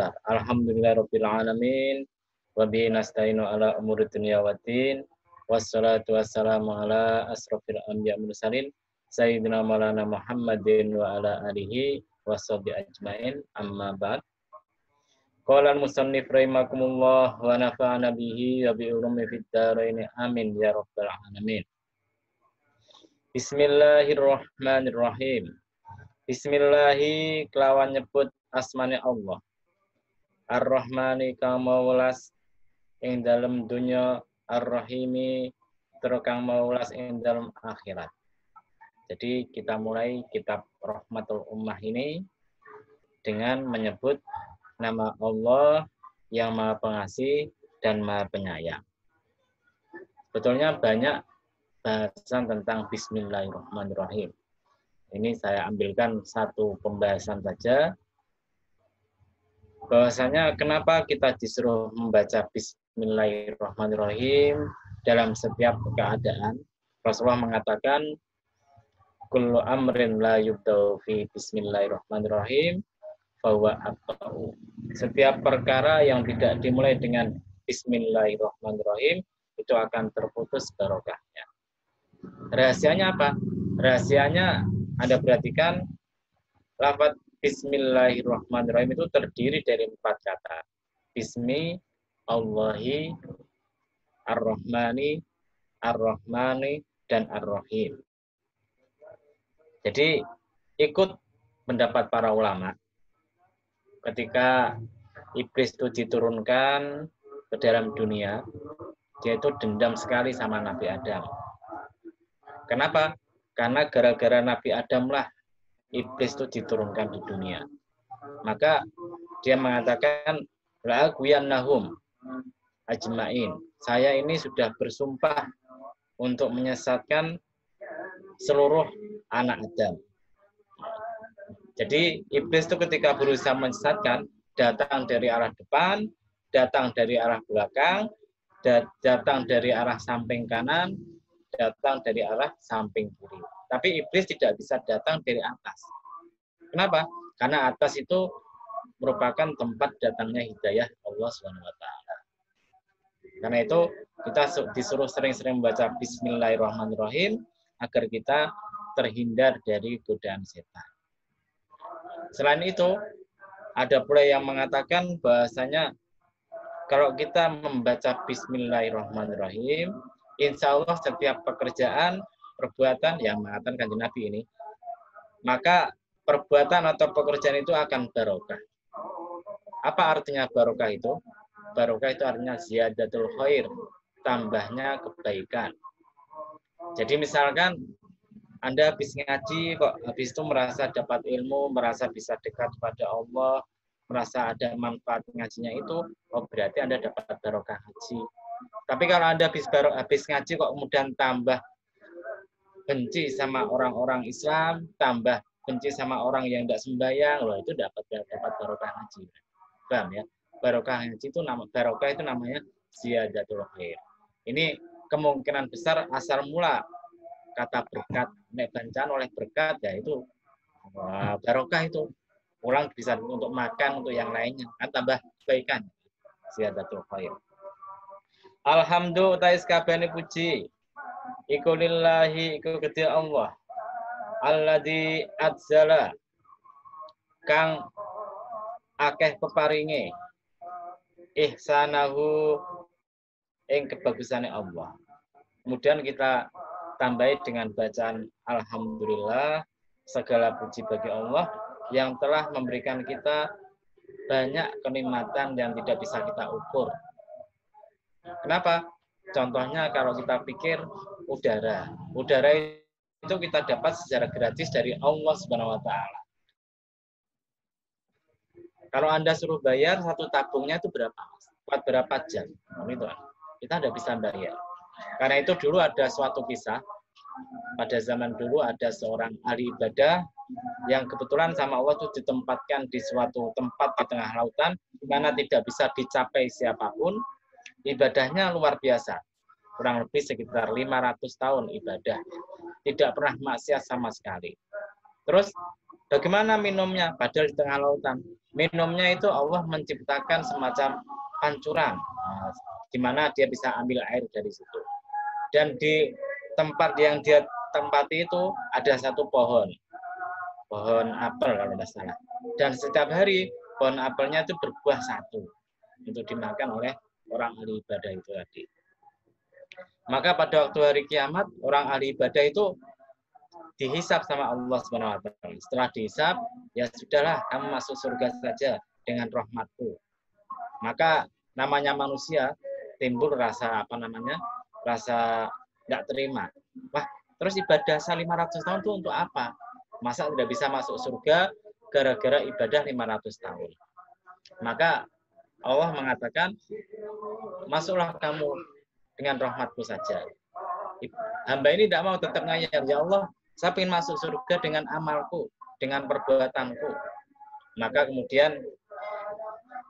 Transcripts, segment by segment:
Alhamdulillahirabbil alamin wa bihi nasta'inu ala umuri dunya waddin wassalatu wassalamu ala asrofil anbiya mursalin sayyidina maulana Muhammadin wa ala alihi washabihi ajmain amma ba'd. Qala al-musannif rahimakumullah wa nafa'ana bihi wa bi ulumi fid dharain amin ya rabbal alamin. Bismillahirrahmanirrahim. Bismillahi kelawan nyebut asmane Allah. Ar-Rahmani kang maulas ing dalem dunya, Ar-Rahimi tur kang maulas ing dalem akhirat. Jadi kita mulai kitab Rahmatul Ummah ini dengan menyebut nama Allah yang Maha Pengasih dan Maha Penyayang. Sebetulnya banyak bahasan tentang Bismillahirrahmanirrahim. Ini saya ambilkan satu pembahasan saja. Bahwasanya kenapa kita disuruh membaca Bismillahirrahmanirrahim dalam setiap keadaan. Rasulullah mengatakan, kullu amrin la yubda'u fi Bismillahirrahmanirrahim fahuwa aqta'u. Setiap perkara yang tidak dimulai dengan Bismillahirrahmanirrahim itu akan terputus barokahnya. Rahasianya apa? Rahasianya Anda perhatikan, lafaz Bismillahirrahmanirrahim itu terdiri dari 4 kata. Bismi, Allahi, Ar-Rahmani, Ar-Rahmani, dan Ar-Rahim. Jadi ikut pendapat para ulama. Ketika iblis itu diturunkan ke dalam dunia, dia itu dendam sekali sama Nabi Adam. Kenapa? Karena gara-gara Nabi Adam lah iblis itu diturunkan di dunia. Maka dia mengatakan, la'aqwiyannahum ajmain. Saya ini sudah bersumpah untuk menyesatkan seluruh anak Adam. Jadi iblis itu ketika berusaha menyesatkan, datang dari arah depan, datang dari arah belakang, datang dari arah samping kanan, datang dari arah samping kiri. Tapi iblis tidak bisa datang dari atas. Kenapa? Karena atas itu merupakan tempat datangnya hidayah Allah SWT. Karena itu kita disuruh sering-sering membaca Bismillahirrahmanirrahim agar kita terhindar dari godaan setan. Selain itu, ada pula yang mengatakan bahasanya kalau kita membaca Bismillahirrahmanirrahim, insya Allah setiap pekerjaan, perbuatan yang mengatakan Kanjeng Nabi ini, maka perbuatan atau pekerjaan itu akan barokah. Apa artinya barokah itu? Barokah itu artinya ziyadatul khair, tambahnya kebaikan. Jadi misalkan Anda habis ngaji, kok habis itu merasa dapat ilmu, merasa bisa dekat pada Allah, merasa ada manfaat ngajinya itu, oh berarti Anda dapat barokah haji. Tapi kalau Anda habis ngaji kok kemudian tambah benci sama orang-orang Islam, tambah benci sama orang yang tidak sembahyang, loh itu dapat barokah haji. Paham ya? Barokah haji itu barokah itu namanya ziyadatul khair. Ini kemungkinan besar asal mula kata berkat, nek bancaan oleh berkat ya itu barokah itu. Pulang bisa untuk makan, untuk yang lainnya, kan tambah kebaikan. Ziyadatul khair. Alhamdulillah tais kabehane puji iku lillahi iku kedhi Allah alladzi adzala kang akeh peparinge ihsanahu ing kebagusane Allah. Kemudian kita tambahi dengan bacaan alhamdulillah, segala puji bagi Allah yang telah memberikan kita banyak kenikmatan yang tidak bisa kita ukur. Kenapa? Contohnya kalau kita pikir udara. Udara itu kita dapat secara gratis dari Allah Subhanahu wa taala. Kalau Anda suruh bayar satu tabungnya itu berapa? Buat berapa jam? Itu kita tidak bisa bayar. Karena itu dulu ada suatu kisah. Pada zaman dulu ada seorang ahli ibadah yang kebetulan sama Allah itu ditempatkan di suatu tempat di tengah lautan di mana tidak bisa dicapai siapapun. Ibadahnya luar biasa, kurang lebih sekitar 500 tahun ibadah, tidak pernah maksiat sama sekali. Terus Bagaimana minumnya? Padahal di tengah lautan. Minumnya itu Allah menciptakan semacam pancuran, di mana dia bisa ambil air dari situ. Dan di tempat yang dia tempati itu ada satu pohon apel kalau tidak salah. Dan setiap hari pohon apelnya itu berbuah satu untuk dimakan oleh orang ahli ibadah itu tadi. Maka pada waktu hari kiamat orang ahli ibadah itu dihisab sama Allah SWT. Setelah dihisab, ya sudahlah, kamu masuk surga saja dengan rahmatku. Maka namanya manusia timbul rasa rasa tidak terima. Wah, terus ibadah 500 tahun itu untuk apa? Masa tidak bisa masuk surga gara-gara ibadah 500 tahun? Maka Allah mengatakan, masuklah kamu dengan rahmatku saja. Hamba ini tidak mau, tetap ngayal, ya Allah, saya ingin masuk surga dengan amalku, dengan perbuatanku. Maka kemudian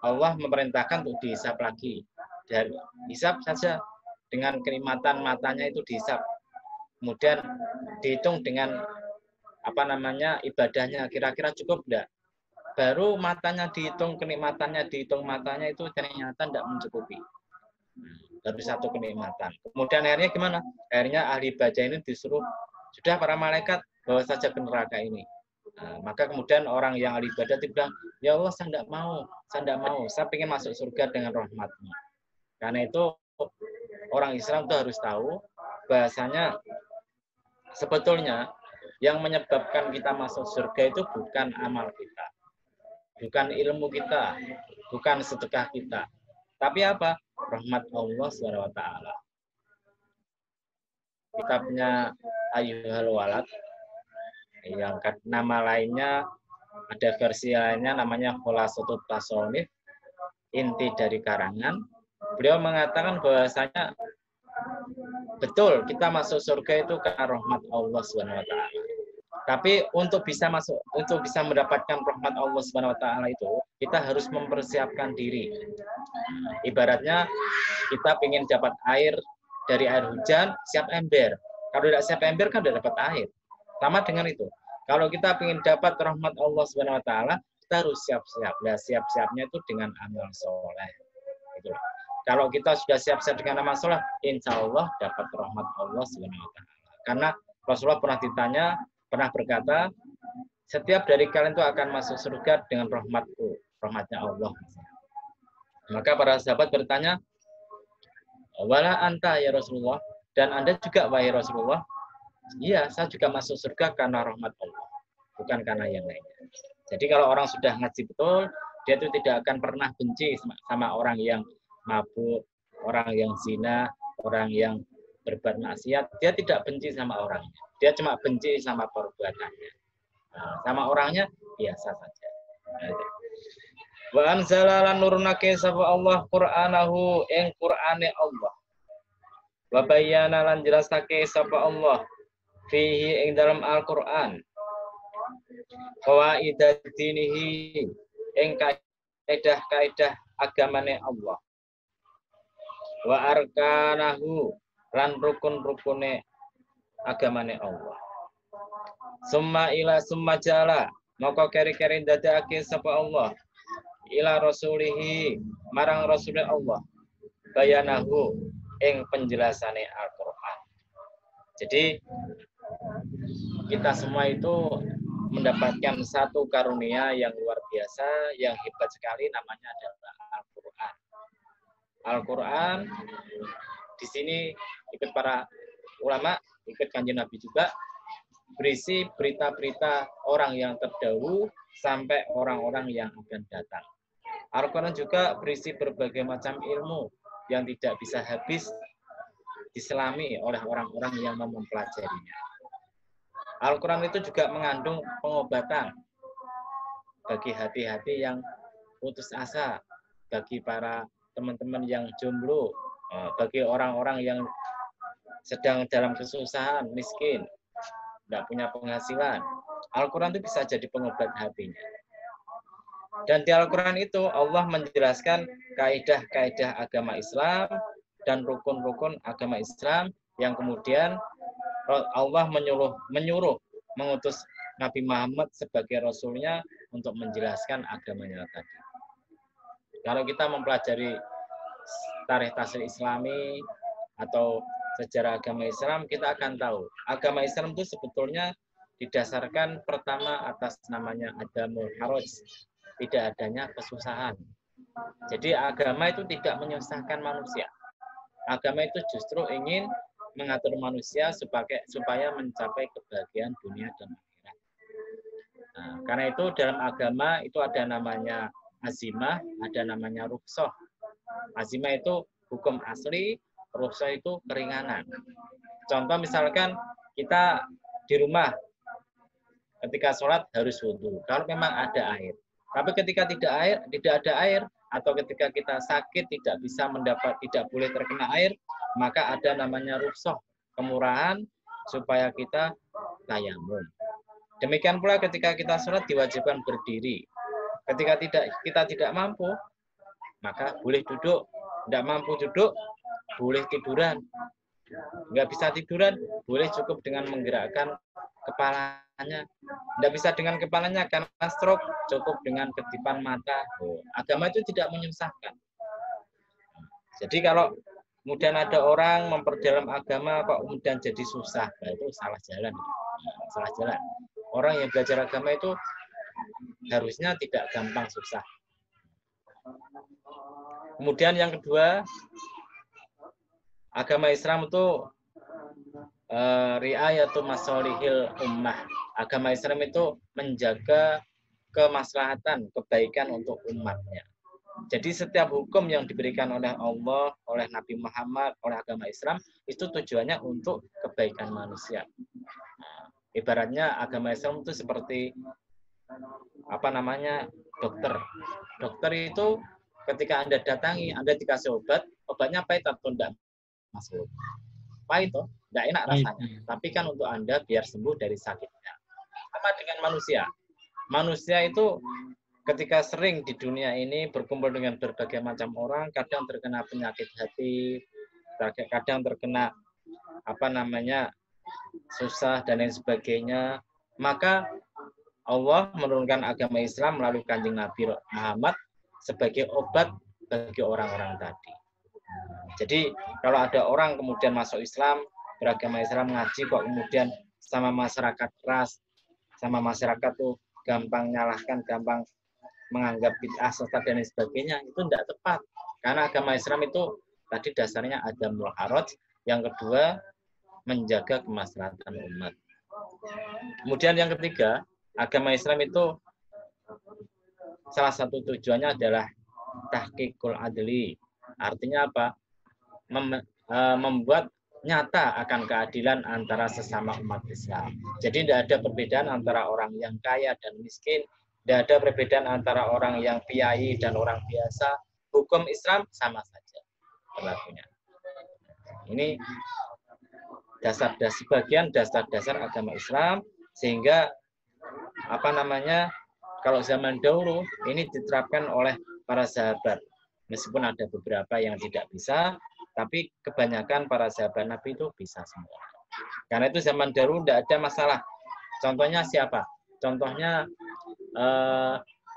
Allah memerintahkan untuk dihisap lagi. Dan hisap saja dengan kenikmatan matanya itu dihisap. Kemudian dihitung dengan ibadahnya, kira-kira cukup enggak? Baru matanya dihitung, kenikmatannya dihitung, matanya itu ternyata tidak mencukupi. Baru satu kenikmatan. Kemudian akhirnya gimana? Akhirnya ahli ibadah ini disuruh, sudah para malaikat bawa saja ke neraka ini. Maka kemudian orang yang ahli ibadah itu bilang, ya Allah saya tidak mau, saya ingin masuk surga dengan rahmat-Mu. Karena itu orang Islam itu harus tahu bahasanya sebetulnya yang menyebabkan kita masuk surga itu bukan amal kita, bukan ilmu kita, bukan sedekah kita, tapi apa? Rahmat Allah SWT. Kitabnya Ayyuhal Walad, yang nama lainnya, ada versi lainnya namanya Khulasatul Tasawuf, inti dari karangan. Beliau mengatakan bahwasanya betul kita masuk surga itu karena rahmat Allah SWT. Tapi untuk bisa mendapatkan rahmat Allah SWT itu, kita harus mempersiapkan diri. Ibaratnya kita ingin dapat air dari air hujan, siap ember. Kalau tidak siap ember kan tidak dapat air. Sama dengan itu. Kalau kita ingin dapat rahmat Allah SWT, kita harus siap-siap. Nah, siap-siapnya itu dengan amal soleh. Gitu. Kalau kita sudah siap-siap dengan amal soleh, insya Allah dapat rahmat Allah SWT. Karena Rasulullah pernah berkata, setiap dari kalian itu akan masuk surga dengan rahmatku, rahmatnya Allah. Maka para sahabat bertanya, wala anta ya Rasulullah, dan Anda juga wahai Rasulullah? Iya, saya juga masuk surga karena rahmat Allah, bukan karena yang lainnya. Jadi kalau orang sudah ngaji betul, dia itu tidak akan pernah benci sama orang yang mabuk, orang yang zina, orang yang berbuat maksiat. Dia tidak benci sama orangnya. Dia cuma benci sama perbuatannya. Sama orangnya biasa saja. Wa anzala lan nurunake sapa Allah Qur'anahu ing Qur'ane Allah. Wa bayyana lan jelasake sapa Allah fihi ing dalam Al-Qur'an. Qawaidah dinihi ing kaidah-kaidah agamane Allah. Wa arkanahu lan rukun-rukune agamane Allah. Summa jala maka keri-keri dadake sapa Allah ila rasulihi marang rasulullah Allah bayanahu ing penjelasane Al-Qur'an. Jadi kita semua itu mendapatkan satu karunia yang luar biasa, yang hebat sekali, namanya adalah Al-Qur'an. Al-Qur'an di sini ikut para ulama, ikut Kanjeng Nabi juga, berisi berita-berita orang yang terdahulu sampai orang-orang yang akan datang. Al-Quran juga berisi berbagai macam ilmu yang tidak bisa habis diselami oleh orang-orang yang mempelajarinya. Al-Quran itu juga mengandung pengobatan bagi hati-hati yang putus asa, bagi para teman-teman yang jomblo, bagi orang-orang yang sedang dalam kesusahan, miskin, tidak punya penghasilan. Al-Quran itu bisa jadi pengobat hatinya. Dan di Al-Quran itu Allah menjelaskan kaidah-kaidah agama Islam dan rukun-rukun agama Islam yang kemudian Allah menyuruh mengutus Nabi Muhammad sebagai Rasulnya untuk menjelaskan agamanya tadi. Kalau kita mempelajari tarikh tasawuf Islami atau sejarah agama Islam, kita akan tahu agama Islam itu sebetulnya didasarkan pertama atas namanya adamul haraj, tidak adanya kesusahan. Jadi agama itu tidak menyusahkan manusia. Agama itu justru ingin mengatur manusia supaya mencapai kebahagiaan dunia dan akhirat. Nah, karena itu dalam agama itu ada namanya azimah, ada namanya rukhsah. Azimah itu hukum asli, rukhsah itu keringanan. Contoh misalkan kita di rumah ketika sholat harus wudhu, kalau memang ada air. Tapi ketika tidak ada air, atau ketika kita sakit tidak boleh terkena air, maka ada namanya rukhsah, kemurahan supaya kita tayamum. Demikian pula ketika kita sholat diwajibkan berdiri. Ketika kita tidak mampu, maka boleh duduk. Tidak mampu duduk, boleh tiduran. Nggak bisa tiduran, boleh cukup dengan menggerakkan kepalanya. Tidak bisa dengan kepalanya karena stroke, cukup dengan kedipan mata. Agama itu tidak menyusahkan. Jadi kalau kemudian ada orang memperdalam agama kok kemudian jadi susah, nah itu salah jalan. Salah jalan. Orang yang belajar agama itu harusnya tidak gampang susah. Kemudian yang kedua, agama Islam itu ri'ayatu masolihil ummah. Agama Islam itu menjaga kemaslahatan, kebaikan untuk umatnya. Jadi setiap hukum yang diberikan oleh Allah, oleh Nabi Muhammad, oleh agama Islam, itu tujuannya untuk kebaikan manusia. Nah, ibaratnya agama Islam itu seperti dokter. Dokter itu ketika Anda datangi, Anda dikasih obat, obatnya pahit atau enggak? Masuk. Pahit toh, enggak enak rasanya. Tapi kan untuk Anda biar sembuh dari sakitnya. Sama dengan manusia. Manusia itu ketika sering di dunia ini berkumpul dengan berbagai macam orang, kadang terkena penyakit hati, kadang terkena susah dan lain sebagainya, maka Allah menurunkan agama Islam melalui Kanjeng Nabi Muhammad sebagai obat bagi orang-orang tadi. Jadi kalau ada orang kemudian masuk Islam, beragama Islam, ngaji, kok kemudian sama masyarakat keras, sama masyarakat tuh gampang nyalahkan, gampang menganggap bid'ah, sesat dan lain sebagainya, itu tidak tepat. Karena agama Islam itu tadi dasarnya adamul haraj, yang kedua menjaga kemaslahatan umat. Kemudian yang ketiga, agama Islam itu salah satu tujuannya adalah tahqiqul adli. Artinya apa? Membuat nyata akan keadilan antara sesama umat Islam. Jadi tidak ada perbedaan antara orang yang kaya dan miskin, tidak ada perbedaan antara orang yang piai dan orang biasa. Hukum Islam sama saja berlakunya. Ini sebagian dasar-dasar agama Islam, sehingga kalau zaman dahulu ini diterapkan oleh para sahabat. Meskipun ada beberapa yang tidak bisa, tapi kebanyakan para sahabat Nabi itu bisa semua. Karena itu zaman dahulu tidak ada masalah. Contohnya siapa? Contohnya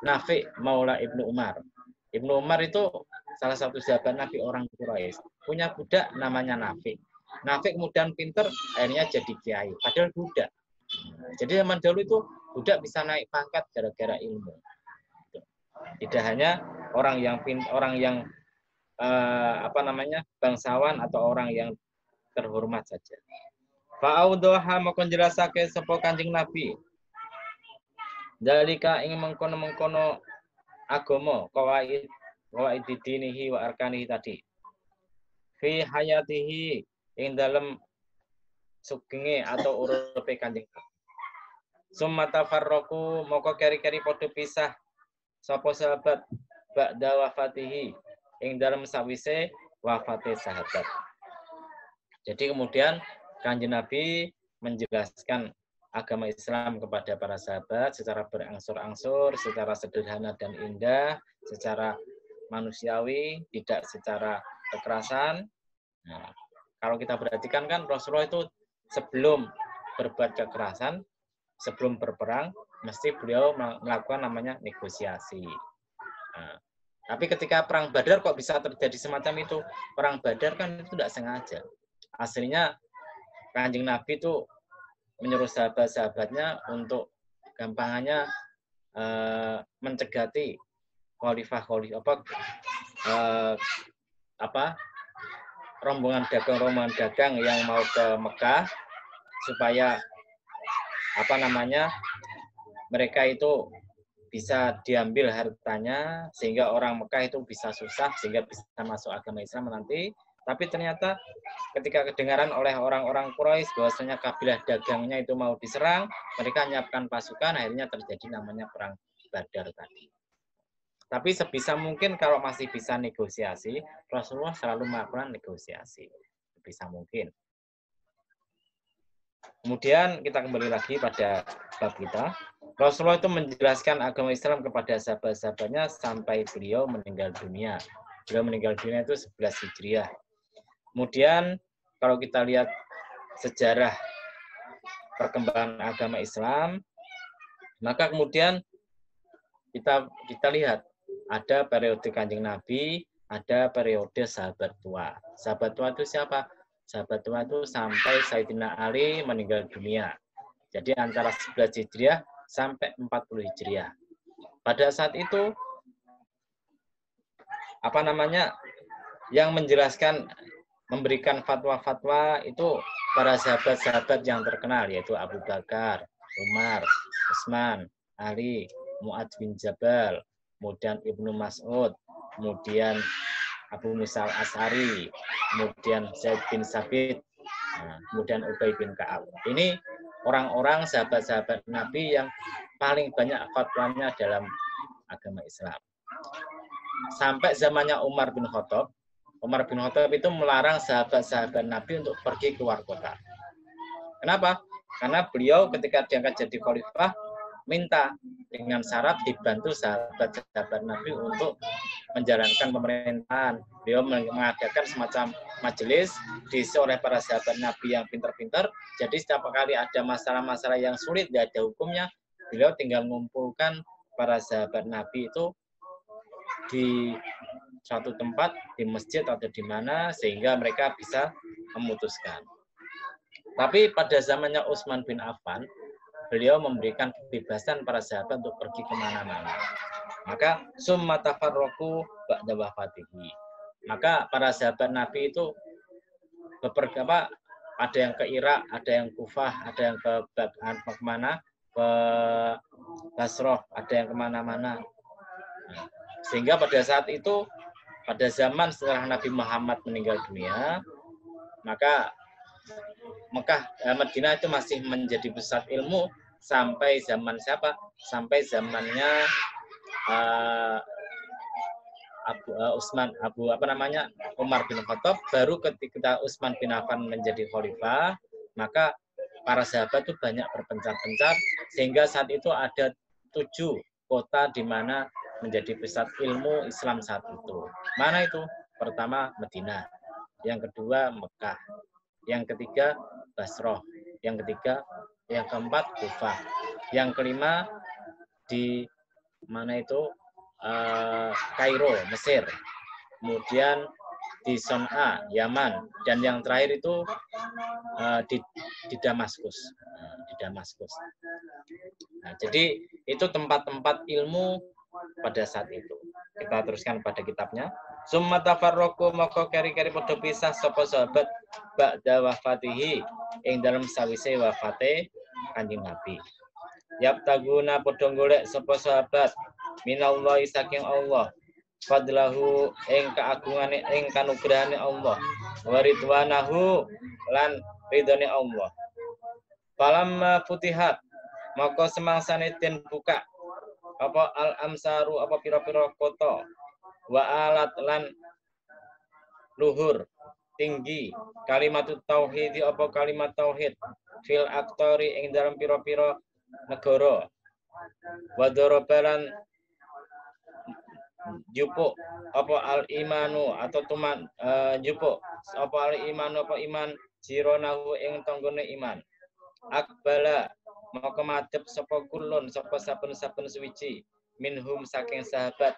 Nafi Maula Ibnu Umar. Ibnu Umar itu salah satu sahabat Nabi orang Quraisy. Punya budak namanya Nafi. Nafi kemudian pinter, akhirnya jadi kiai. Padahal budak. Jadi zaman dahulu itu budak bisa naik pangkat gara-gara ilmu. Tidak hanya orang yang bangsawan atau orang yang terhormat saja. Fa'audhaha maka jelasake sapa Kanjeng Nabi. Dalika ing mengkono-mengkono agama qawaid dinihi wa arkanihi tadi. Fi hayatihi ing dalem sugenge atau uripe Kanjeng Nabi. Summa tafarraqu maka keri-keri padha pisah sapa sahabat ba'da wafatihi ing dalem sawise wafate sahabat. Jadi kemudian Kanjeng Nabi menjelaskan agama Islam kepada para sahabat secara berangsur-angsur, secara sederhana dan indah, secara manusiawi, tidak secara kekerasan. Nah, kalau kita perhatikan kan Rasulullah itu sebelum berbuat kekerasan, sebelum berperang mesti beliau melakukan namanya negosiasi. Nah, tapi ketika perang Badar kok bisa terjadi semacam itu? Perang Badar kan itu tidak sengaja. Aslinya Kanjeng Nabi itu menyuruh sahabat-sahabatnya untuk gampangannya mencegati khalifah rombongan dagang yang mau ke Mekah supaya mereka itu bisa diambil hartanya sehingga orang Mekah itu bisa susah sehingga bisa masuk agama Islam nanti. Tapi ternyata ketika kedengaran oleh orang-orang Quraisy bahwasanya kabilah dagangnya itu mau diserang, mereka menyiapkan pasukan, akhirnya terjadi namanya perang Badar tadi. Tapi sebisa mungkin kalau masih bisa negosiasi, Rasulullah selalu melakukan negosiasi. Sebisa mungkin. Kemudian kita kembali lagi pada bab kita. Rasulullah itu menjelaskan agama Islam kepada sahabat-sahabatnya sampai beliau meninggal dunia. Beliau meninggal dunia itu 11 Hijriah. Kemudian kalau kita lihat sejarah perkembangan agama Islam, maka kemudian kita lihat ada periode Kanjeng Nabi, ada periode sahabat tua. Sahabat tua itu siapa? Sahabat tua itu sampai Sayyidina Ali meninggal dunia. Jadi antara 11 Hijriah sampai 40 Hijriah. Pada saat itu yang menjelaskan, memberikan fatwa-fatwa itu para sahabat-sahabat yang terkenal, yaitu Abu Bakar, Umar, Utsman, Ali, Mu'adz bin Jabal, kemudian Ibnu Mas'ud, kemudian Abu Musa al-Asy'ari, kemudian Zaid bin Sabit, kemudian Ubay bin Ka'ab. Ini orang-orang sahabat-sahabat Nabi yang paling banyak fatwanya dalam agama Islam. Sampai zamannya Umar bin Khattab. Umar bin Khattab itu melarang sahabat-sahabat Nabi untuk pergi keluar kota. Kenapa? Karena beliau ketika diangkat jadi khalifah minta dengan syarat dibantu sahabat-sahabat Nabi untuk menjalankan pemerintahan. Beliau mengadakan semacam majelis diisi oleh para sahabat Nabi yang pintar-pintar. Jadi setiap kali ada masalah-masalah yang sulit, tidak ada hukumnya, beliau tinggal mengumpulkan para sahabat Nabi itu di suatu tempat, di masjid atau di mana, sehingga mereka bisa memutuskan. Tapi pada zamannya Utsman bin Affan, beliau memberikan kebebasan para sahabat untuk pergi kemana-mana. Maka summa tafarraqu ba'da wafatihi. Maka para sahabat Nabi itu ada yang ke Irak, ada yang Kufah, ada yang ke kemana, ke Basrah, ada yang kemana-mana. Sehingga pada saat itu, pada zaman setelah Nabi Muhammad meninggal dunia, maka Madinah itu masih menjadi pusat ilmu sampai zaman siapa? Sampai zamannya Umar bin Khattab. Baru ketika Utsman bin Affan menjadi khalifah, maka para sahabat itu banyak berpencar-pencar sehingga saat itu ada 7 kota di mana menjadi pusat ilmu Islam saat itu. Mana itu? Pertama Madinah, yang kedua Mekah, yang ketiga Basrah, yang keempat Kufah, yang kelima di mana itu? Kairo, Mesir, kemudian di Son'a, Yaman, dan yang terakhir itu di Damaskus. Nah, jadi itu tempat-tempat ilmu pada saat itu. Kita teruskan pada kitabnya. Summa tafarraqu maka keri-keri padha pisah sapa sahabat ba'da wafatihi ing dalam sawise wafate Kanjeng Nabi. Yabtaguna padha golek sapa sahabat minallahi saking Allah fadlahu ing keagungane ing kanugrahane Allah wa ridwanahu lan ridhone Allah. Falamma futihat maka semangsane den buka apa al-amsaru apa pira-pira kota wa alat lan luhur tinggi kalimat tauhid apa kalimat tauhid fil aktori ing dalam pira-pira negara wa dorobalan jupuk apa al imanu atau tuman jupuk apa al imanu apa iman jironahu ing tanggone iman akbala maka madhep sapa kulun sapa saben-saben suwiji minhum saking sahabat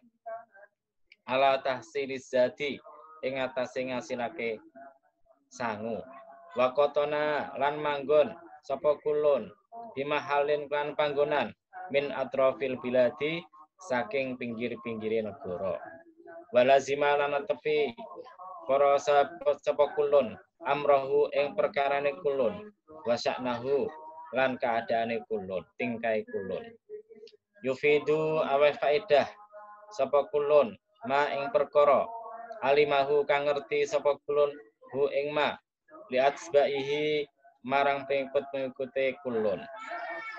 ala tahsiliz zati ing atase ngasilake sangu. Wakotona lan manggon sapa kulun bimahalin kan panggonan min atrofil biladi saking pinggir-pinggire negara. Walazima lan tepi para sahabat sapa kulun amrohu ing perkarane kulun wasaknahu lan keadaane kulun tingkai kulun. Yufidu awe faedah sapa kulun ma ing perkara alimahu kang ngerti sapa kulun hu ing ma liat sebaihi marang pengikut-pengikute kulun.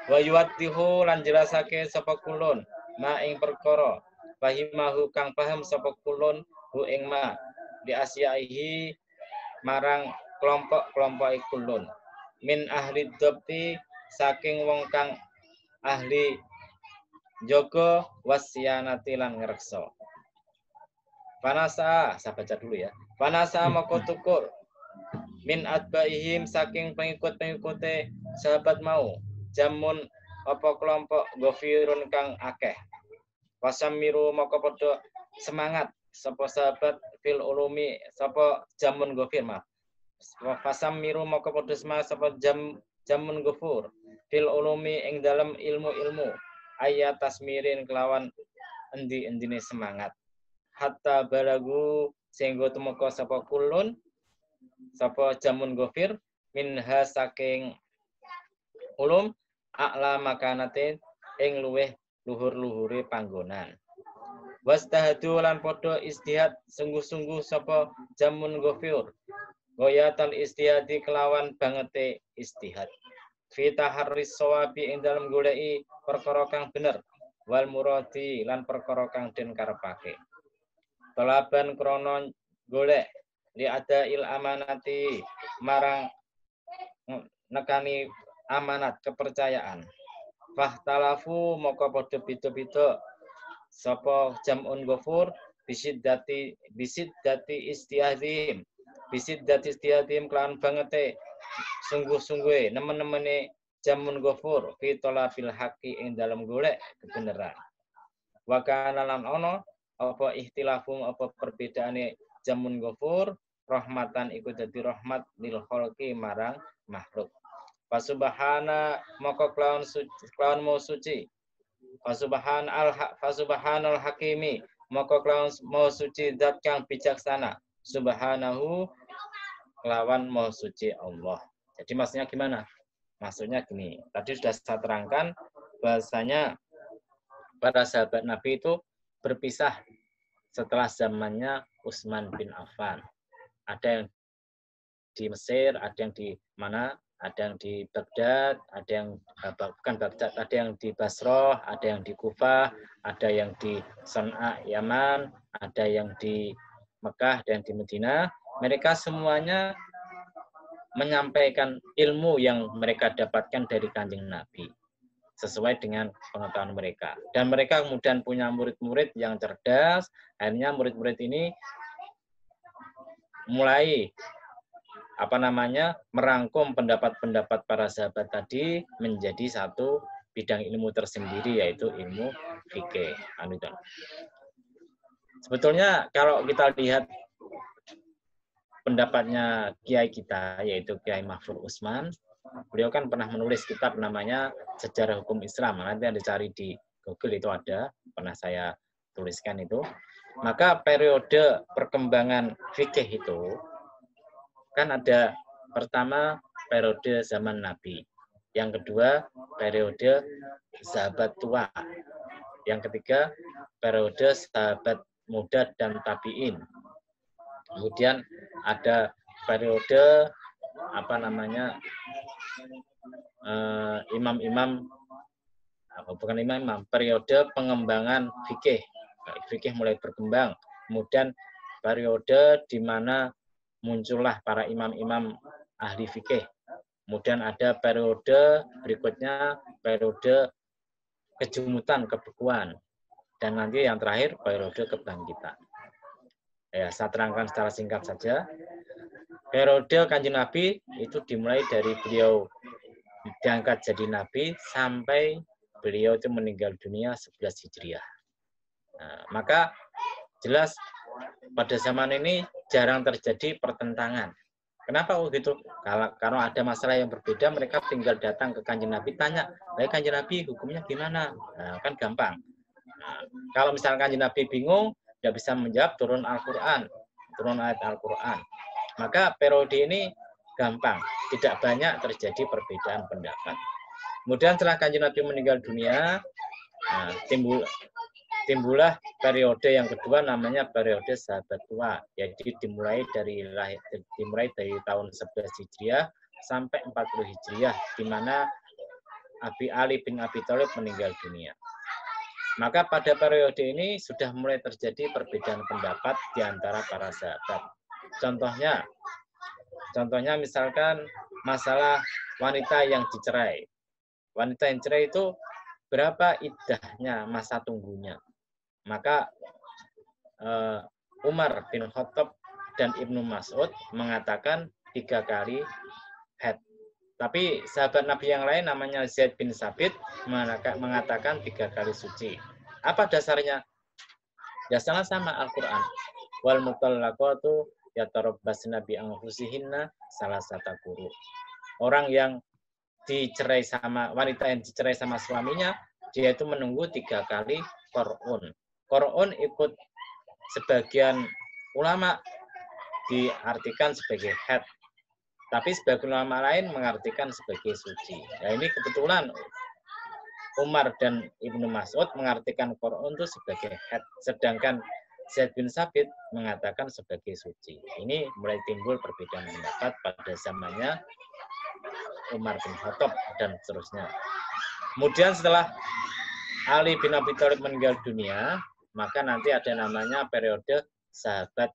Wa yuwaddihu lan jelasake sapa kulun ma ing perkara fahimahu kang paham sapa kulun hu ing ma li asyaihi marang kelompok-kelompok kulun min ahli dhabti saking wong kang ahli jaga wasyanati lan ngreksa. Panasa, saya baca dulu ya. Panasa moko tukur min atbaihim saking pengikut-pengikute sahabat mau jamun apa kelompok gofirun kang akeh. Wasamiru moko padha semangat sapa sahabat fil ulumi sapa jamun gofir mah. Fasamiru moko padha semangat sapa jamun gofur fil ulumi ing dalam ilmu-ilmu ayat tasmirin kelawan endi-endine semangat. Hatta balagu sehingga tumeka sapa kulun sapa jamun gofir minha saking ulum a'la makanatin ing luweh luhur-luhure panggonan. Wastahadu lan padha istihad sungguh-sungguh sapa jamun gofir goyatal istihadi kelawan bangete istihad fi taharris sawabi ing dalem goleki perkara kang bener wal muradi lan perkara kang den karepake. Talaban krono golek li ada il amanati marang nekani amanat kepercayaan. Fahtalafu moko padha beda-beda sapa jamun gofur bisid dati istihadhim kelawan bangete sungguh-sungguhe nemen-nemene jamun gofur fi talabil haqqi ing dalem golek kebenaran. Wa kana lan ono apa ikhtilafum apa perbedaane jamun gofur rahmatan iku dadi rahmat lil khalqi marang makhluk. Fasubhana maka kelawan mau suci. Fasubhanal hakimi maka kelawan mau suci zat kang bijaksana. Subhanahu kelawan mau suci Allah. Jadi maksudnya gimana? Maksudnya gini. Tadi sudah saya terangkan bahasanya para sahabat Nabi itu berpisah setelah zamannya Utsman bin Affan. Ada yang di Mesir, ada yang di mana? Ada yang di Baghdad, ada yang bukan Baghdad, ada yang di Basrah, ada yang di Kufah, ada yang di San'a Yaman, ada yang di Mekah dan di Madinah. Mereka semuanya menyampaikan ilmu yang mereka dapatkan dari Kanjeng Nabi sesuai dengan pengetahuan mereka. Dan mereka kemudian punya murid-murid yang cerdas. Akhirnya murid-murid ini mulai merangkum pendapat-pendapat para sahabat tadi menjadi satu bidang ilmu tersendiri, yaitu ilmu fikih. Sebetulnya kalau kita lihat pendapatnya kiai kita, yaitu Kiai Mahfur Utsman, beliau kan pernah menulis kitab namanya Sejarah Hukum Islam. Nanti yang dicari di Google itu ada, pernah saya tuliskan itu. Maka periode perkembangan fikih itu kan ada pertama periode zaman Nabi, yang kedua periode sahabat tua, yang ketiga periode sahabat muda dan tabi'in. Kemudian ada periode periode pengembangan fikih. Fikih mulai berkembang. Kemudian periode di mana muncullah para imam-imam ahli fikih. Kemudian ada periode berikutnya, periode kejumutan, kebekuan. Dan nanti yang terakhir, periode kebangkitan. Ya, saya terangkan secara singkat saja. Periode Kanjeng Nabi itu dimulai dari beliau diangkat jadi nabi sampai beliau itu meninggal dunia 11 Hijriah. Nah, maka jelas pada zaman ini jarang terjadi pertentangan. Kenapa begitu? Karena ada masalah yang berbeda, mereka tinggal datang ke Kanjeng Nabi, tanya, Kanjeng Nabi hukumnya gimana? Nah, kan gampang. Nah, kalau misalnya Kanjeng Nabi bingung, tidak bisa menjawab, turun Al-Quran, turun ayat Al-Quran. Maka periode ini gampang, tidak banyak terjadi perbedaan pendapat. Kemudian setelah Kanjeng Nabi meninggal dunia, nah, timbullah periode yang kedua namanya periode sahabat tua, yaitu dimulai dari tahun 11 Hijriah sampai 40 Hijriah, di mana Ali bin Abi Thalib meninggal dunia. Maka pada periode ini sudah mulai terjadi perbedaan pendapat di antara para sahabat. Contohnya misalkan masalah wanita yang dicerai. Wanita yang cerai itu berapa iddahnya, masa tunggunya. Maka Umar bin Khattab dan Ibnu Mas'ud mengatakan 3 kali haid. Tapi sahabat Nabi yang lain namanya Zaid bin Sabit mengatakan 3 kali suci. Apa dasarnya? Dasarnya sama Al-Quran. Wal mutallaqatu yatarabbasna bi anfusihinna salasata quru. Orang yang dicerai sama wanita yang dicerai sama suaminya, dia itu menunggu 3 kali qur'un. Qur'un ikut sebagian ulama diartikan sebagai haid. Tapi sebagian ulama lain mengartikan sebagai suci. Nah, ini kebetulan Umar dan Ibnu Mas'ud mengartikan Qur'an itu sebagai haid, sedangkan Zaid bin Sabit mengatakan sebagai suci. Ini mulai timbul perbedaan pendapat pada zamannya Umar bin Khattab dan seterusnya. Kemudian setelah Ali bin Abi Thalib meninggal dunia, maka nanti ada namanya periode sahabat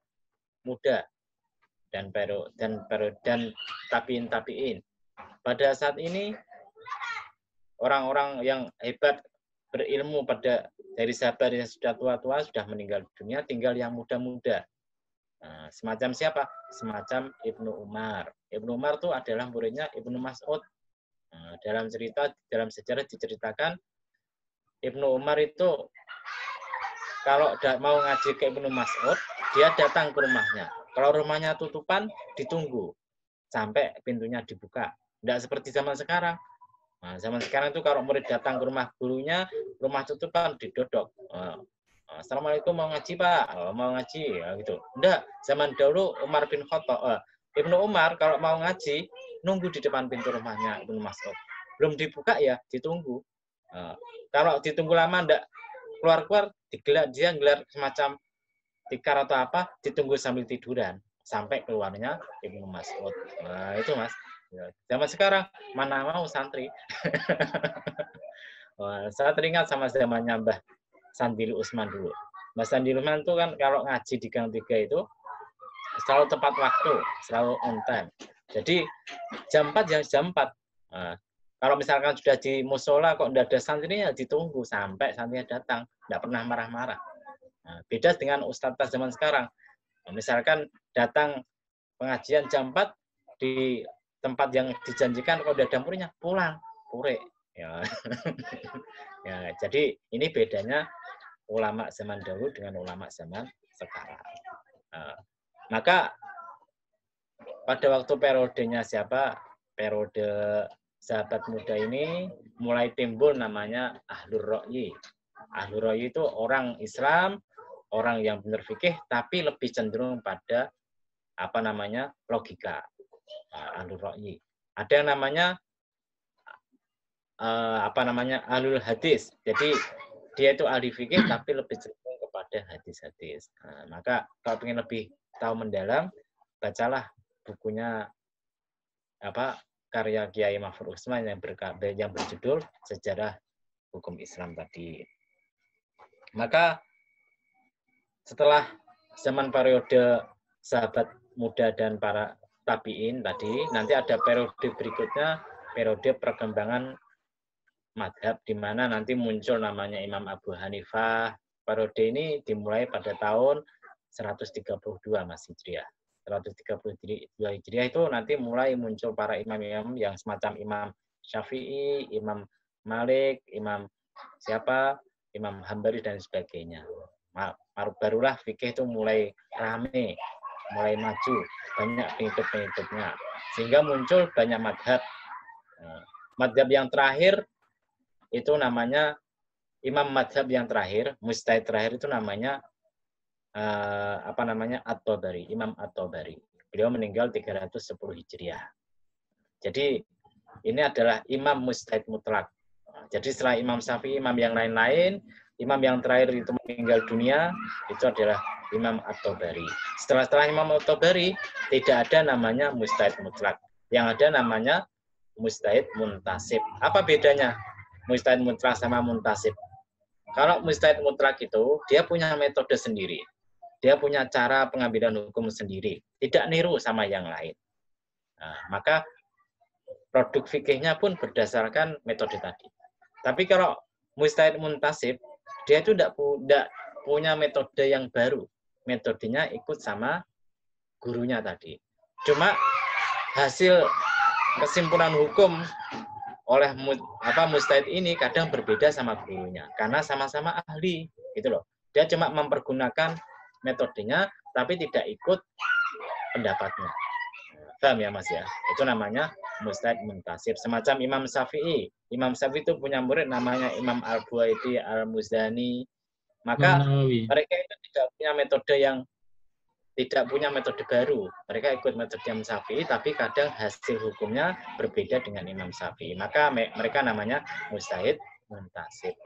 muda dan tabiin. Pada saat ini orang-orang yang hebat berilmu dari sahabat yang sudah tua-tua sudah meninggal dunia, tinggal yang muda-muda. Nah, semacam siapa? Semacam Ibnu Umar. Ibnu Umar itu adalah muridnya Ibnu Mas'ud. Nah, dalam sejarah diceritakan Ibnu Umar itu kalau mau ngaji ke Ibnu Mas'ud, dia datang ke rumahnya. Kalau rumahnya tutupan, ditunggu sampai pintunya dibuka. Tidak seperti zaman sekarang. Nah, zaman sekarang itu kalau murid datang ke rumah gurunya, rumah tutupan, didodok. Assalamualaikum, mau ngaji Pak? Mau ngaji, ya, gitu. Enggak, zaman dahulu Umar bin Khattab, Ibnu Umar kalau mau ngaji, nunggu di depan pintu rumahnya Ibnu Mas'ud. Belum dibuka ya, ditunggu. Kalau ditunggu lama enggak keluar-keluar, dia gelar semacam tikar atau apa, ditunggu sambil tiduran sampai keluarnya Ibnu Mas'ud. Nah, itu Mas. Zaman sekarang mana mau santri. Saya teringat sama zamannya Mbah Sandil Usman dulu. Mbah Sandil Usman itu kan kalau ngaji di Gang 3 itu selalu tepat waktu, selalu on time. Jadi jam 4 ya jam 4. Kalau misalkan sudah di musola kok tidak ada santrinya, ditunggu sampai santrinya datang, tidak pernah marah-marah. Nah, beda dengan ustadz zaman sekarang. Nah, misalkan datang pengajian jam 4 di tempat yang dijanjikan, kalau sudah ada muridnya pulang, pure. Ya. Ya, jadi ini bedanya ulama zaman dahulu dengan ulama zaman sekarang. Nah, maka pada waktu periodenya siapa? Periode sahabat muda ini mulai timbul namanya Ahlur Ra'yi. Ahlur Ra'yi itu orang Islam, orang yang benar fikih, tapi lebih cenderung pada logika. Ahlur Ra'yi. Ada yang namanya Ahlul Hadis. Jadi dia itu ahli fikih tapi lebih cenderung kepada hadis-hadis. Nah, maka kalau ingin lebih tahu mendalam, bacalah bukunya karya Kiai Mahfud Utsman yang berjudul Sejarah Hukum Islam tadi. Maka setelah zaman periode sahabat muda dan para tabiin tadi, nanti ada periode berikutnya, periode perkembangan madhab, di mana nanti muncul namanya Imam Abu Hanifah. Periode ini dimulai pada tahun 132 Mas Hijriah. 132 Hijriah itu nanti mulai muncul para imam-imam yang semacam Imam Syafi'i, Imam Malik, Imam siapa, Imam Hambali dan sebagainya. Barulah fikih itu mulai rame, mulai maju, banyak pengikut-pengikutnya, sehingga muncul banyak madhab. Madhab yang terakhir itu namanya imam madhab yang terakhir, mujtahid terakhir itu namanya At-Tabari, Imam At-Tabari. Beliau meninggal 310 Hijriah. Jadi ini adalah imam mujtahid mutlak. Jadi setelah Imam Syafi'i, imam yang lain-lain, imam yang terakhir itu meninggal dunia, itu adalah Imam At-Tabari. Setelah Imam At-Tabari, tidak ada namanya mujtahid mutlak. Yang ada namanya mujtahid muntasib. Apa bedanya mujtahid mutlak sama muntasib? Kalau mujtahid mutlak itu, dia punya metode sendiri. Dia punya cara pengambilan hukum sendiri. Tidak niru sama yang lain. Nah, maka produk fikihnya pun berdasarkan metode tadi. Tapi kalau mujtahid muntasib, dia itu tidak punya metode yang baru. Metodenya ikut sama gurunya tadi. Cuma hasil kesimpulan hukum oleh mujtahid ini kadang berbeda sama gurunya. Karena sama-sama ahli. Gitu loh. Dia cuma mempergunakan metodenya, tapi tidak ikut pendapatnya. Paham ya Mas ya? Itu namanya mujtahid muntasib. Semacam Imam Syafi'i. Imam Syafi'i itu punya murid namanya Imam Al-Buwaiti Al-Muzani. Maka mereka itu tidak punya metode baru. Mereka ikut metode Imam Syafi'i, tapi kadang hasil hukumnya berbeda dengan Imam Syafi'i. Maka mereka namanya mujtahid muntasib.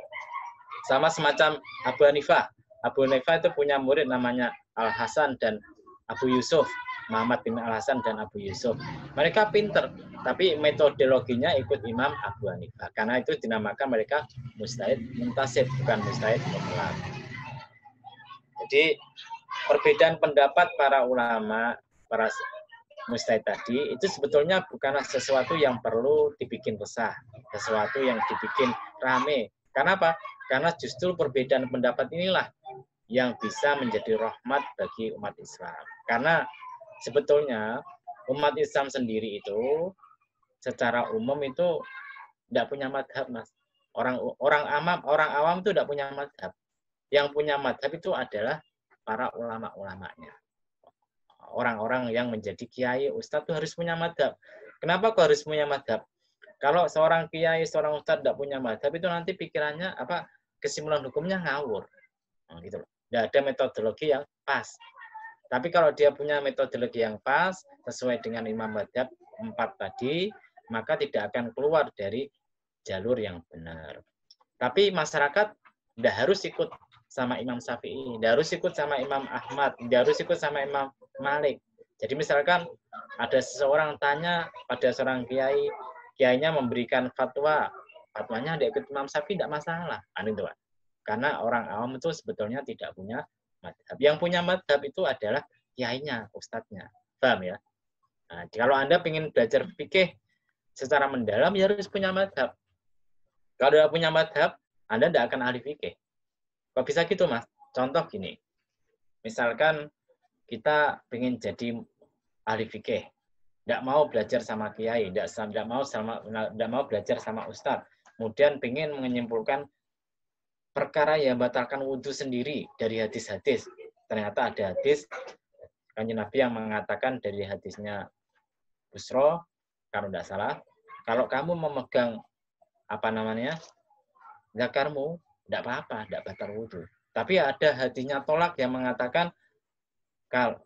Sama semacam Abu Hanifah. Abu Hanifah itu punya murid namanya Al-Hasan dan Abu Yusuf. Muhammad bin Al-Hasan dan Abu Yusuf. Mereka pinter, tapi metodologinya ikut Imam Abu Hanifah. Karena itu dinamakan mereka mujtahid muntasib, bukan mujtahid mutlak. Jadi perbedaan pendapat para ulama, para mujtahid tadi, itu sebetulnya bukanlah sesuatu yang perlu dibikin resah, sesuatu yang dibikin rame. Karena apa? Karena justru perbedaan pendapat inilah yang bisa menjadi rahmat bagi umat Islam. Karena sebetulnya umat Islam sendiri itu secara umum itu tidak punya madhab, Mas. Orang awam itu tidak punya madhab. Yang punya madhab itu adalah para ulama-ulamanya. Orang-orang yang menjadi kiai, ustadz itu harus punya madhab. Kenapa kok harus punya madhab? Kalau seorang kiai, seorang ustadz tidak punya madhab, itu nanti pikirannya kesimpulan hukumnya ngawur. Nah, gitu loh. Tidak ada metodologi yang pas. Tapi kalau dia punya metodologi yang pas, sesuai dengan imam madhab 4 tadi, maka tidak akan keluar dari jalur yang benar. Tapi masyarakat tidak harus ikut sama Imam Syafi'i, tidak harus ikut sama Imam Ahmad, tidak harus ikut sama Imam Malik. Jadi misalkan ada seseorang tanya pada seorang kiai, kiainya memberikan fatwa, fatwanya tidak ikut Imam Syafi'i, tidak masalah. Itu, karena orang awam itu sebetulnya tidak punya madhab. Yang punya madhab itu adalah kiainya, ustadznya. Paham ya? Nah, kalau Anda ingin belajar fikih secara mendalam, ya harus punya madhab. Kalau tidak punya madhab, Anda tidak akan ahli fikih. Kok bisa gitu, Mas? Contoh gini. Misalkan kita ingin jadi ahli fikih, tidak mau belajar sama kiai, tidak mau belajar sama ustadz, kemudian ingin menyimpulkan perkara yang batalkan wudhu sendiri dari hadis-hadis. Ternyata ada hadis Kanjeng Nabi yang mengatakan dari hadisnya Busro, kalau tidak salah, kalau kamu memegang zakarmu, tidak apa-apa, tidak batal wudhu. Tapi ada hadisnya tolak yang mengatakan, kalau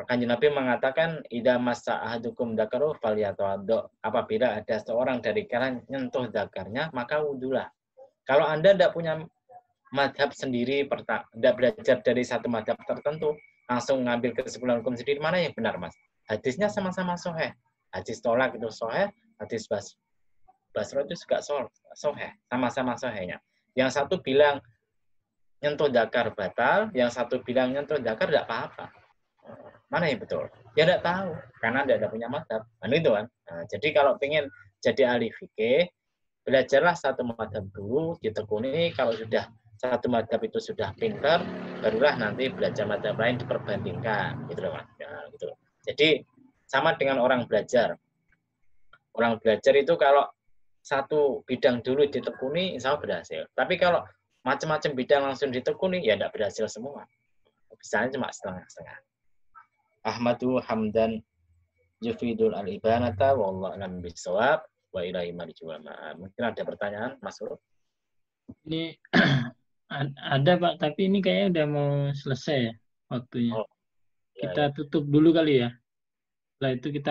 Kanjeng Nabi mengatakan, idza massa ahadukum dzakaru falyatawaddo. Apabila ada seorang dari kalian nyentuh zakarnya, maka wudhulah. Kalau Anda tidak punya madhab sendiri, tidak belajar dari satu madhab tertentu, langsung mengambil kesimpulan hukum sendiri, mana yang benar, Mas? Hadisnya sama-sama sahih. Hadis tolak itu sahih, hadis Basro itu juga sahih, sama-sama sahihnya. Yang satu bilang nyentuh zakar batal, yang satu bilang nyentuh zakar tidak apa-apa. Mana yang betul? Ya tidak tahu, karena tidak punya madhab. Itu kan. Nah, jadi kalau ingin jadi ahli fikih, belajarlah satu madhab dulu, ditekuni. Kalau sudah satu madhab itu sudah pintar, barulah nanti belajar madhab lain diperbandingkan. Gitu loh, Mas. Ya, gitu. Jadi sama dengan orang belajar. Orang belajar itu kalau satu bidang dulu ditekuni, insya Allah berhasil. Tapi kalau macam-macam bidang langsung ditekuni, ya tidak berhasil semua. Bisanya cuma setengah-setengah. Ahmadu hamdan yufidul al-ibanata wallahu a'lam bishawab wa ilaihi marji'ul ma'ab. Mungkin ada pertanyaan, Mas Huruf? Ini ada Pak, tapi ini kayaknya udah mau selesai ya waktunya. Oh, ya, Kita tutup dulu kali ya. Setelah itu kita